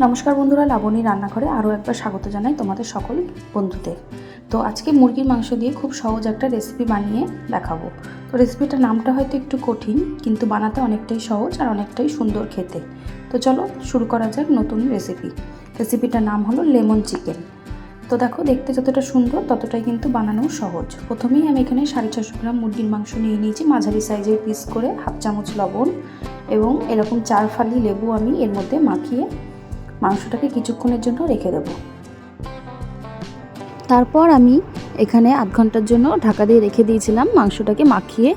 নমস্কার বন্ধুরা, লাবণী রান্নাঘরে আরও একবার স্বাগত জানাই তোমাদের সকল বন্ধুদের। তো আজকে মুরগির মাংস দিয়ে খুব সহজ একটা রেসিপি বানিয়ে দেখাবো। তো রেসিপিটার নামটা হয়তো একটু কঠিন, কিন্তু বানাতে অনেকটাই সহজ আর অনেকটাই সুন্দর খেতে। তো চলো শুরু করা যাক নতুন রেসিপিটার নাম হলো লেমন চিকেন। তো দেখো, দেখতে যতটা সুন্দর ততটাই কিন্তু বানানো সহজ। প্রথমেই আমি এখানে 650 গ্রাম মুরগির মাংস নিয়ে নিয়েছি, মাঝারি সাইজের পিস করে, হাফ চামচ লবণ এবং এরকম 4 ফালি লেবু আমি এর মধ্যে মাখিয়ে মাংসটাকে কিছুক্ষণের জন্য রেখে দেব। তারপর আমি এখানে আধ ঘন্টার জন্য ঢাকা দিয়ে রেখে দিয়েছিলাম মাংসটাকে মাখিয়ে।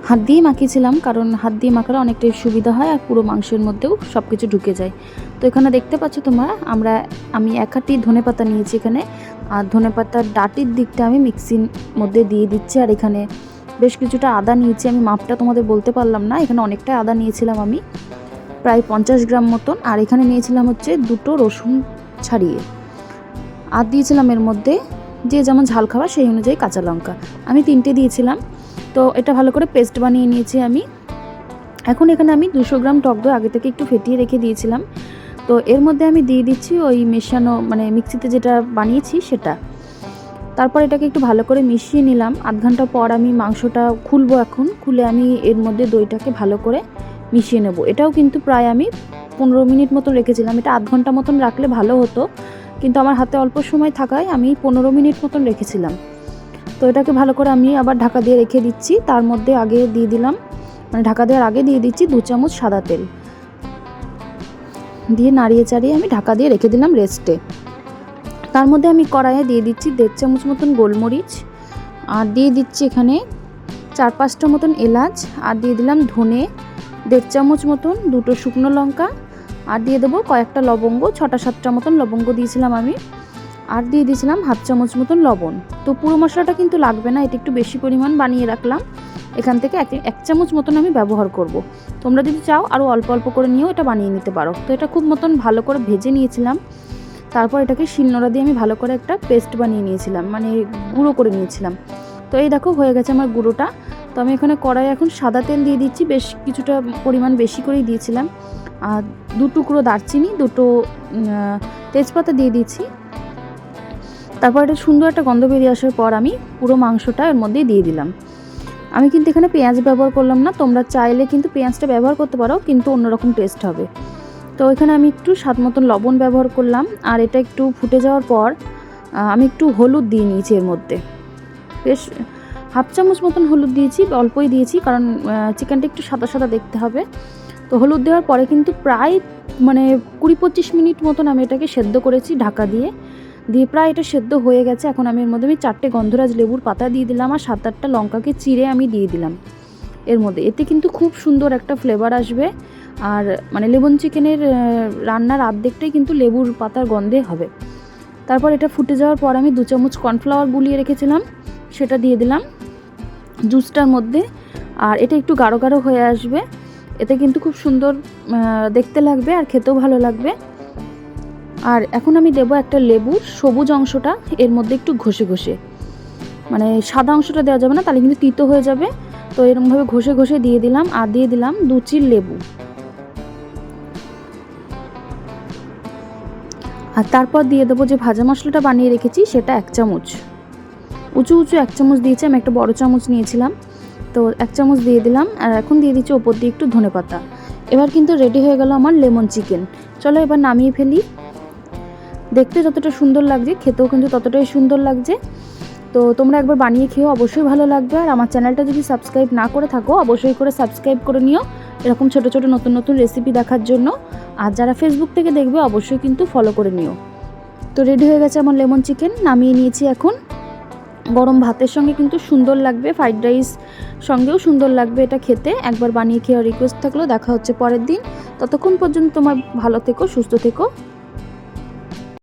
হাত দিয়ে মাখিয়েছিলাম, কারণ হাত দিয়ে মাখালে অনেকটাই সুবিধা হয় আর পুরো মাংসের মধ্যেও সব কিছু ঢুকে যায়। তো এখানে দেখতে পাচ্ছ তোমরা, আমি 1 আঁটি ধনেপাতা নিয়েছি এখানে, আর ধনেপাতার ডাটির দিকটা আমি মিক্সির মধ্যে দিয়ে দিচ্ছি। আর এখানে বেশ কিছুটা আদা নিয়েছি, আমি মাপটা তোমাদের বলতে পারলাম না, এখানে অনেকটাই আদা নিয়েছিলাম আমি, প্রায় 50 গ্রাম মতন। আর এখানে নিয়েছিলাম হচ্ছে 2টো রসুন ছাড়িয়ে, আর দিয়েছিলাম এর মধ্যে যে যেমন ঝাল খাওয়া সেই অনুযায়ী কাঁচা লঙ্কা, আমি 3টে দিয়েছিলাম। তো এটা ভালো করে পেস্ট বানিয়ে নিয়েছি আমি। এখন এখানে আমি 200 গ্রাম টক দই আগে থেকে একটু ফেটিয়ে রেখে দিয়েছিলাম। তো এর মধ্যে আমি দিয়ে দিচ্ছি ওই মেশানো, মানে মিক্সিতে যেটা বানিয়েছি সেটা। তারপর এটাকে একটু ভালো করে মিশিয়ে নিলাম। আধ ঘন্টা পর আমি মাংসটা খুলবো, এখন খুলে আমি এর মধ্যে দইটাকে ভালো করে মিশিয়ে নেব। এটাও কিন্তু প্রায় আমি 15 মিনিট মতন রেখেছিলাম, এটা আধ ঘন্টা মতন রাখলে ভালো হতো, কিন্তু আমার হাতে অল্প সময় থাকায় আমি 15 মিনিট মতন রেখেছিলাম। তো এটাকে ভালো করে আমি আবার ঢাকা দিয়ে রেখে দিচ্ছি। তার মধ্যে আগে দিয়ে দিলাম, মানে ঢাকা দেওয়ার আগে দিয়ে দিচ্ছি 2 চামচ সাদা তেল দিয়ে নাড়িয়ে চাড়িয়ে আমি ঢাকা দিয়ে রেখে দিলাম রেস্টে। তার মধ্যে আমি কড়াইয়ে দিয়ে দিচ্ছি 1.5 চামচ মতন গোলমরিচ, আর দিয়ে দিচ্ছি এখানে 4-5টা মতন এলাচ, আর দিয়ে দিলাম ধনে 1.5 চামচ মতন, 2টো শুকনো লঙ্কা, আর দিয়ে দেবো কয়েকটা লবঙ্গ, 6টা-7টা মতন লবঙ্গ দিয়েছিলাম আমি, আর দিয়ে দিয়েছিলাম হাফ চামচ মতন লবণ। তো পুরো মশলাটা কিন্তু লাগবে না, এটা একটু বেশি পরিমাণ বানিয়ে রাখলাম, এখান থেকে 1 চামচ মতন আমি ব্যবহার করব। তোমরা যদি চাও আরও অল্প অল্প করে নিয়েও এটা বানিয়ে নিতে পারো। তো এটা খুব মতন ভালো করে ভেজে নিয়েছিলাম। তারপর এটাকে শিলনোড়া দিয়ে আমি ভালো করে একটা পেস্ট বানিয়ে নিয়েছিলাম, মানে গুঁড়ো করে নিয়েছিলাম। তো এই দেখো হয়ে গেছে আমার গুঁড়োটা। তো আমি এখানে কড়াইয়ে এখন সাদা তেল দিয়ে দিচ্ছি, বেশ কিছুটা পরিমাণ বেশি করেই দিয়েছিলাম। আর 2 টুকরো দারচিনি, 2টো তেজপাতা দিয়ে দিচ্ছি। তারপর এটা সুন্দর একটা গন্ধ বেরিয়ে আসার পর আমি পুরো মাংসটা এর মধ্যেই দিয়ে দিলাম। আমি কিন্তু এখানে পেঁয়াজ ব্যবহার করলাম না, তোমরা চাইলে কিন্তু পেঁয়াজটা ব্যবহার করতে পারো, কিন্তু অন্যরকম টেস্ট হবে। তো এখানে আমি একটু স্বাদ মতন লবণ ব্যবহার করলাম। আর এটা একটু ফুটে যাওয়ার পর আমি একটু হলুদ দিয়ে নিয়েছি এর মধ্যে, বেশ হাফ চামচ মতন হলুদ দিয়েছি, অল্পই দিয়েছি, কারণ চিকেনটা একটু সাদা সাদা দেখতে হবে। তো হলুদ দেওয়ার পরে কিন্তু প্রায় 20-25 মিনিট মতন আমি এটাকে সেদ্ধ করেছি ঢাকা দিয়ে প্রায় এটা সেদ্ধ হয়ে গেছে। এখন আমি এর মধ্যে 4টে গন্ধরাজ লেবুর পাতা দিয়ে দিলাম, আর 7-8টা লঙ্কাকে চিড়ে আমি দিয়ে দিলাম এর মধ্যে। এতে কিন্তু খুব সুন্দর একটা ফ্লেভার আসবে, আর লেমন চিকেনের রান্নার অর্ধেকটাই কিন্তু লেবুর পাতার গন্ধে হবে। তারপর এটা ফুটে যাওয়ার পর আমি 2 চামচ কর্নফ্লাওয়ার গুলিয়ে রেখেছিলাম, সেটা দিয়ে দিলাম জুসটার মধ্যে। আর এটা একটু গাঢ় গাঢ় হয়ে আসবে, এতে কিন্তু খুব সুন্দর দেখতে লাগবে আর খেতেও ভালো লাগবে। আর এখন আমি দেবো একটা লেবুর সবুজ অংশটা এর মধ্যে একটু ঘষে ঘষে, সাদা অংশটা দেওয়া যাবে না, তাহলে কিন্তু তিতো হয়ে যাবে। তো এরকমভাবে ঘষে ঘষে দিয়ে দিলাম, আর দিয়ে দিলাম 2 চিল লেবু। আর তারপর দিয়ে দেবো যে ভাজা মশলাটা বানিয়ে রেখেছি সেটা 1 চামচ, উঁচু 1 চামচ দিয়েছি, আমি একটা বড় চামচ নিয়েছিলাম, তো 1 চামচ দিয়ে দিলাম। আর এখন দিয়ে দিচ্ছি ওপর দিয়ে একটু ধনেপাতা। এবার কিন্তু রেডি হয়ে গেল আমার লেমন চিকেন। চলো এবার নামিয়ে ফেলি। দেখতে যতটা সুন্দর লাগছে খেতেও কিন্তু ততটাই সুন্দর লাগছে। তো তোমরা একবার বানিয়ে খেয়েও অবশ্যই ভালো লাগবে। আর আমার চ্যানেলটা যদি সাবস্ক্রাইব না করে থাকো অবশ্যই করে সাবস্ক্রাইব করে নিও, এরকম ছোট ছোট নতুন নতুন রেসিপি দেখার জন্য। আর যারা ফেসবুক থেকে দেখবে অবশ্যই কিন্তু ফলো করে নিও। তো রেডি হয়ে গেছে আমার লেমন চিকেন, নামিয়ে নিয়েছি। এখন গরম ভাতের সঙ্গে কিন্তু সুন্দর লাগবে, ফ্রাইড রাইস সঙ্গেও সুন্দর লাগবে এটা খেতে। একবার বানিয়ে খেয়ে রিকোয়েস্ট থাকলো। দেখা হচ্ছে পরের দিন, ততক্ষণ পর্যন্ত তোমার ভালো থেকো, সুস্থ থেকো।